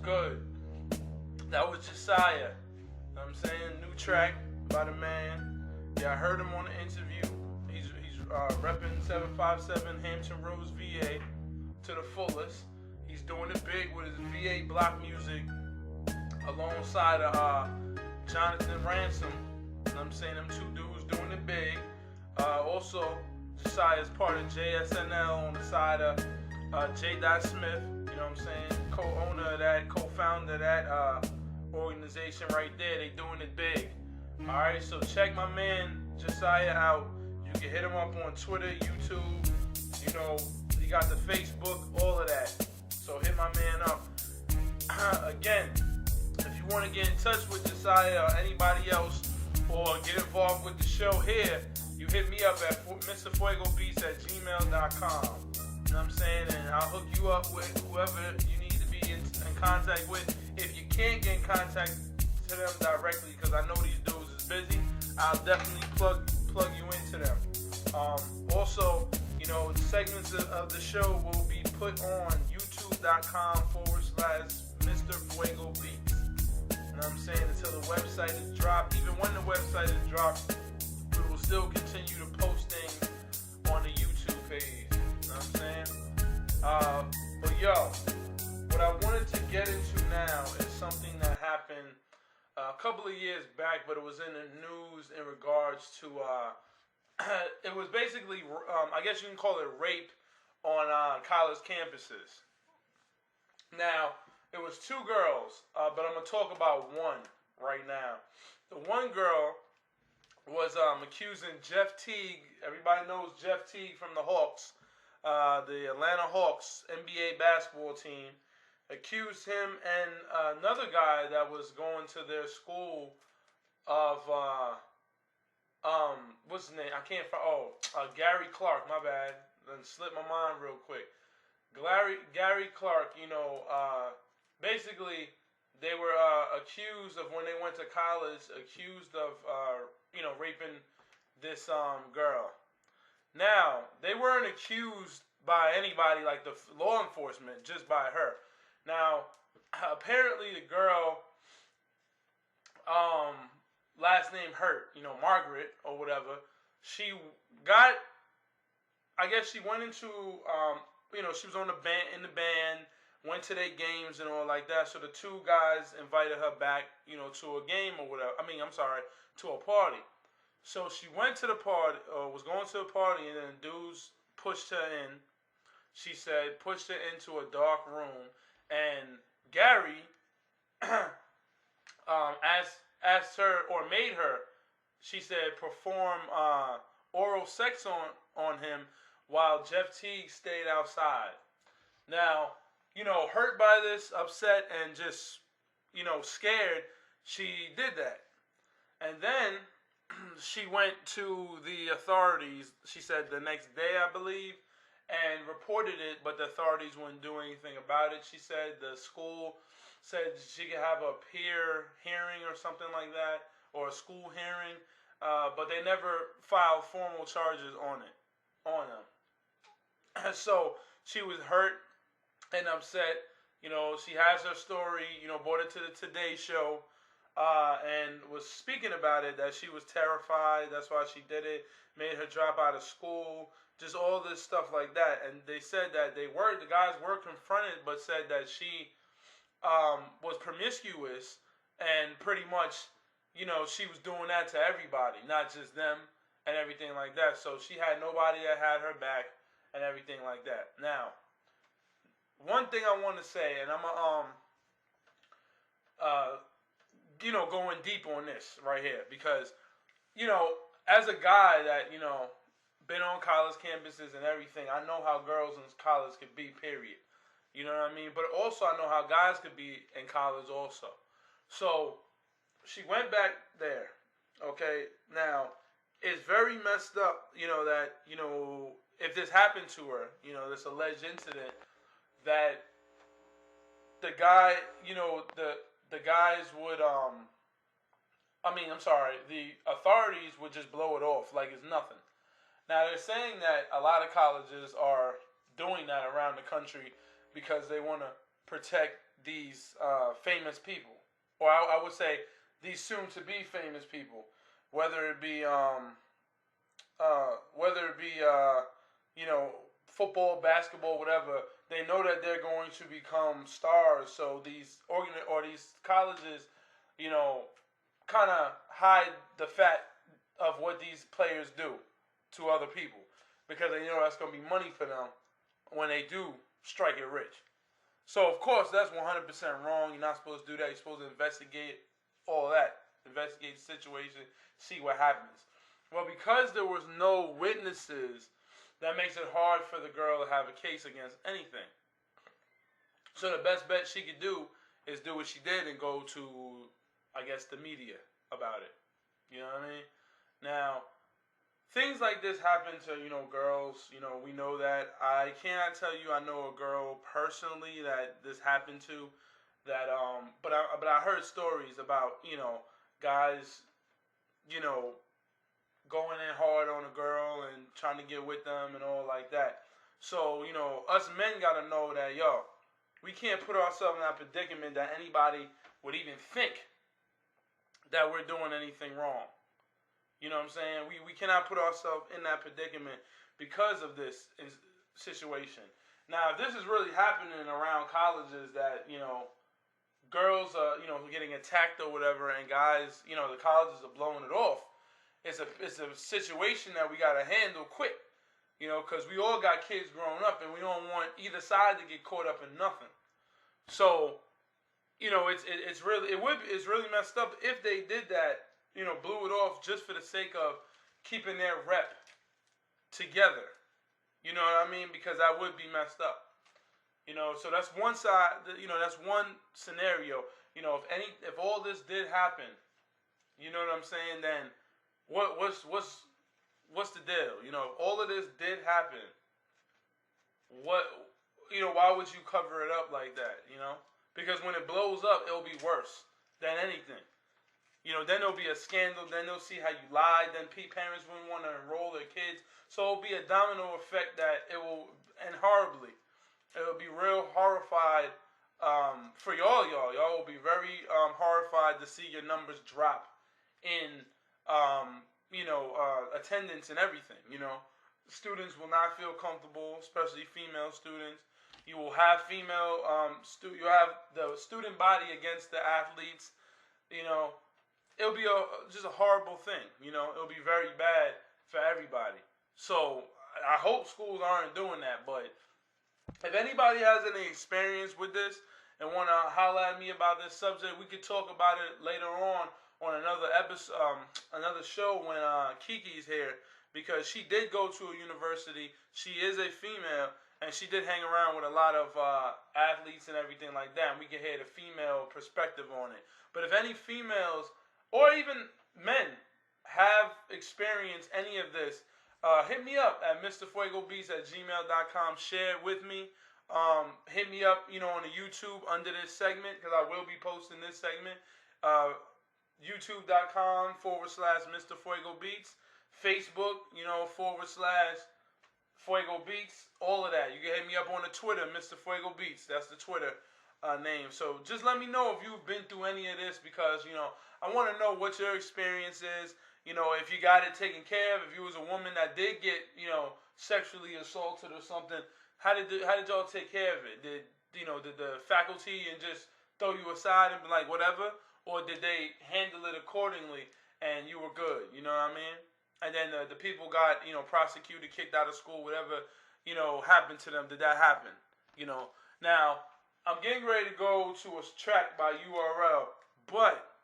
good? That was Josiah. You know what I'm saying? New track by the man. Yeah, I heard him on the interview. He's repping 757 Hampton Roads, VA to the fullest. He's doing it big with his VA block music alongside Jonathan Ransom. You know what I'm saying? Them two dudes doing it big. Also, Josiah is part of JSNL on the side of J. Smith. You know what I'm saying? Co-owner of that, co-founder of that organization right there. They doing it big. Alright, so check my man Josiah out. You can hit him up on Twitter, YouTube. You know, he got the Facebook, all of that. So hit my man up. Again, if you want to get in touch with Josiah or anybody else, or get involved with the show here, you hit me up at mrfuegobeats@gmail.com. You know what I'm saying? And I'll hook you up with whoever you need to be in contact with. If you can't get in contact to them directly, because I know these dudes is busy, I'll definitely plug you into them. Also, you know, segments of the show will be put on youtube.com/Mr. Fuego Beats. You know what I'm saying? Until the website is dropped. Even when the website is dropped, we will still continue to post things on the YouTube page. You know what I'm saying? But yo, what I wanted to get into now is something that happened a couple of years back, but it was in the news in regards to, it was basically, I guess you can call it rape on college campuses. Now, it was two girls, but I'm going to talk about one right now. The one girl was accusing Jeff Teague. Everybody knows Jeff Teague from the Hawks, the Atlanta Hawks NBA basketball team. Accused him and another guy that was going to their school of, what's his name? I can't find, Gary Clark, my bad. Then slipped my mind real quick. Gary Clark, you know, basically, they were accused of, when they went to college, accused of, you know, raping this girl. Now, they weren't accused by anybody like the law enforcement, just by her. Now, apparently the girl, last name Hurt, you know, Margaret or whatever, she got, I guess she went into, you know, she was on the band, in the band, went to their games and all like that. So the two guys invited her back, you know, to a game or whatever. To a party. So she went to the party, was going to the party, and then dudes pushed her in. She said, pushed her into a dark room, and Gary asked her, or made her, she said, perform oral sex on him while Jeff Teague stayed outside. Now, you know, hurt by this, upset, and just, you know, scared, she did that. And then she went to the authorities, she said the next day, I believe, and reported it, but the authorities wouldn't do anything about it. She said the school said she could have a peer hearing or something like that, or a school hearing, but they never filed formal charges on them. So she was hurt and upset. You know, she has her story, you know, brought it to the Today Show, and was speaking about it, that she was terrified. That's why she did it. Made her drop out of school. Just all this stuff like that. And they said that the guys were confronted, but said that she was promiscuous, and pretty much, you know, she was doing that to everybody, not just them, and everything like that. So she had nobody that had her back and everything like that. Now, one thing I want to say, and I'm you know, going deep on this right here, because, you know, as a guy that, you know, been on college campuses and everything, I know how girls in college could be, period. You know what I mean? But also I know how guys could be in college also. So she went back there, okay? Now, it's very messed up, you know, that, you know, if this happened to her, you know, this alleged incident, that the guy, you know, the guys would, the authorities would just blow it off like it's nothing. Now, they're saying that a lot of colleges are doing that around the country because they want to protect these famous people, or I would say these soon-to-be famous people, whether it be you know, football, basketball, whatever. They know that they're going to become stars, so these these colleges, you know, kind of hide the fact of what these players do to other people because they know that's going to be money for them when they do strike it rich. So, of course, that's 100% wrong. You're not supposed to do that. You're supposed to investigate all that. Investigate the situation, see what happens. Well, because there was no witnesses, that makes it hard for the girl to have a case against anything. So the best bet she could do is do what she did and go to, I guess, the media about it. You know what I mean? Now, things like this happen to, you know, girls. You know, we know that. I cannot tell you I know a girl personally that this happened to. But I heard stories about, you know, guys, you know, going in hard on a girl and trying to get with them and all like that. So, you know, us men gotta know that, yo, we can't put ourselves in that predicament that anybody would even think that we're doing anything wrong. You know what I'm saying? We cannot put ourselves in that predicament because of this situation. Now, if this is really happening around colleges that, you know, girls are, you know, getting attacked or whatever, and guys, you know, the colleges are blowing it off, it's a situation that we got to handle quick, you know, because we all got kids growing up, and we don't want either side to get caught up in nothing. So, you know, it's really messed up if they did that, you know, blew it off just for the sake of keeping their rep together. You know what I mean? Because that would be messed up. You know, so that's one side. You know, that's one scenario. You know, if all this did happen, you know what I'm saying? Then what's the deal? You know, if all of this did happen, why would you cover it up like that? You know, because when it blows up, it'll be worse than anything. You know, then there'll be a scandal. Then they'll see how you lied. Then parents wouldn't want to enroll their kids. So it'll be a domino effect that it will end horribly. It'll be real horrified for y'all. Y'all will be very horrified to see your numbers drop in, attendance and everything. You know, students will not feel comfortable, especially female students. You will have female you have the student body against the athletes. You know, it'll be just a horrible thing. You know, it'll be very bad for everybody. So I hope schools aren't doing that, but if anybody has any experience with this and want to holler at me about this subject, we could talk about it later on another episode, another show when Kiki's here, because she did go to a university. She is a female, and she did hang around with a lot of athletes and everything like that, and we can hear the female perspective on it. But if any females, or even men, have experienced any of this, hit me up at mrfuegobeats@gmail.com. Share it with me. Hit me up, you know, on the YouTube under this segment, because I will be posting this segment. YouTube.com/mrfuegobeats. Facebook, you know, /FuegoBeats. All of that. You can hit me up on the Twitter, Mr. Fuego Beats. That's the Twitter name. So just let me know if you've been through any of this, because, you know, I want to know what your experience is. You know, if you got it taken care of, if you was a woman that did get, you know, sexually assaulted or something, how did y'all take care of it? Did the faculty and just throw you aside and be like, whatever? Or did they handle it accordingly and you were good? You know what I mean? And then the people got, you know, prosecuted, kicked out of school, whatever, you know, happened to them. Did that happen? You know, now I'm getting ready to go to a track by URL, but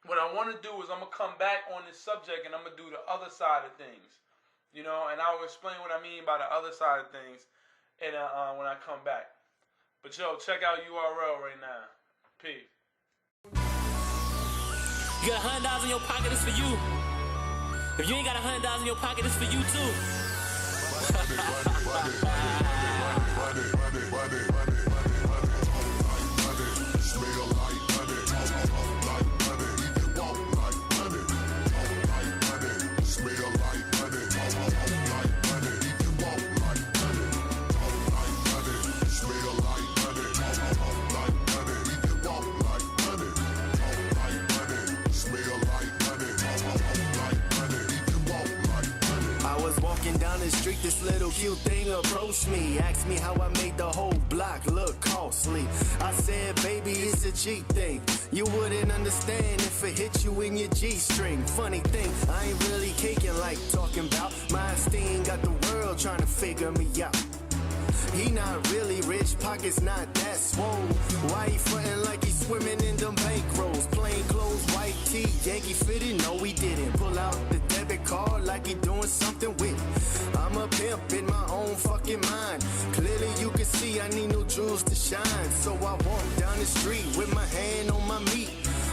what I want to do is I'm going to come back on this subject and I'm going to do the other side of things, you know, and I'll explain what I mean by the other side of things and when I come back. But, yo, check out URL right now. Peace. You got $100 in your pocket, it's for you. If you ain't got $100 in your pocket, it's for you, too. This little cute thing approached me, asked me how I made the whole block look costly. I said, baby, it's a cheap thing. You wouldn't understand if it hit you in your G-string. Funny thing, I ain't really caking like talking about. My esteem got the world trying to figure me out. He not really rich, pockets not that swole. Why he frontin' like he swimming in them bankrolls? Plain clothes, white tee, Yankee fitted, no he didn't. Pull out the debit card like he doing something with it. I'm a pimp in my own fucking mind. Clearly you can see I need no jewels to shine. So I walk down the street with my hand on my meat.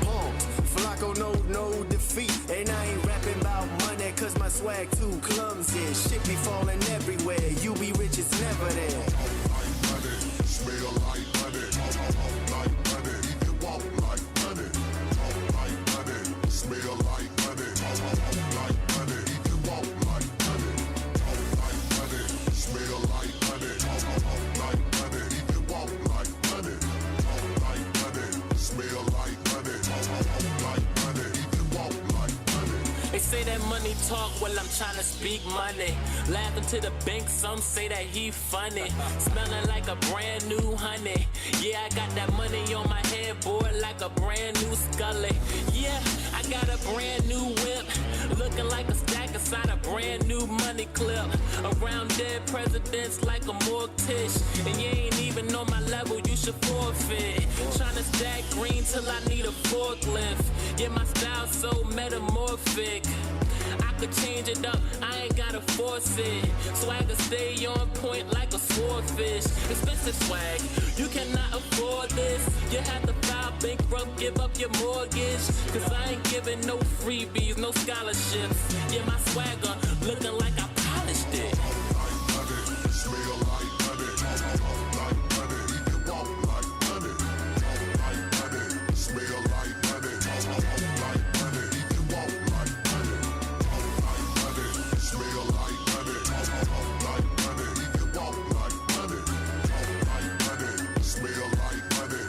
Pumped, Flacco no defeat. And I ain't rapping about money cause my swag too clumsy. Shit be falling everywhere, you be rich, it's never there. Like money, smell like money, like money, you can walk like money, like money, smell like money, like money, you can walk like money, like money, smell like money, like money, you can walk like money, like money, smell like money, like money, you can walk like money. They say that money talk, well I'm tryna speak money. Laughing to the bank, some say that he funny. Smelling like a brand new honey. Yeah, I got that money on my headboard like a brand new Scully. Yeah, I got a brand new whip, looking like a stack inside a brand new money clip. Around dead presidents like a mortgage. And you ain't even on my level, you should forfeit. Tryna stack green till I need a forklift. Yeah, my style so metamorphic. I could change it up, I ain't gotta force it. Swagger stay on point like a swordfish. Expensive swag, you cannot afford this. You have to file bankrupt, give up your mortgage. Cause I ain't giving no freebies, no scholarships. Yeah, my swagger looking like I polished it. Like money, smell like money, like money, you can walk like money, like money, smell like money, like money, you can walk like money, like money, smell like money, like money, you can walk like money, like money, smell like money,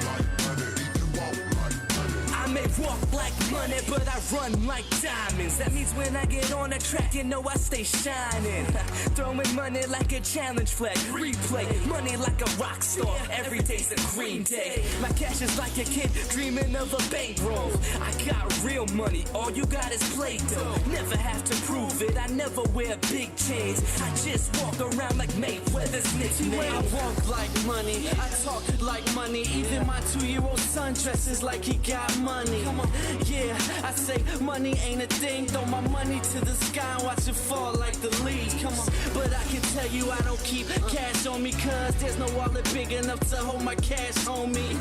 like money, you can walk like money. I may walk like money, but I run like diamonds. That means when I get on the track, you know I stay shining. Throwing money like a challenge flag. Replay, money like a rock star. Every day's a green day. My cash is like a kid dreaming of a bankroll. I got real money, all you got is Play-Doh. Never have to prove it, I never wear big chains. I just walk around like Mayweather's nickname. I walk like money, I talk like money. Even my 2-year-old son dresses like he got money. Come on, yeah, I say money ain't a thing. Throw my money to the sky and watch it fall like the leaves. Come on, but I can tell you I don't keep cash on me, cause there's no wallet big enough to hold my cash on me.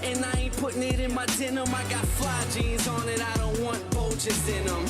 And I ain't putting it in my denim. I got fly jeans on it, I don't want bulges in them.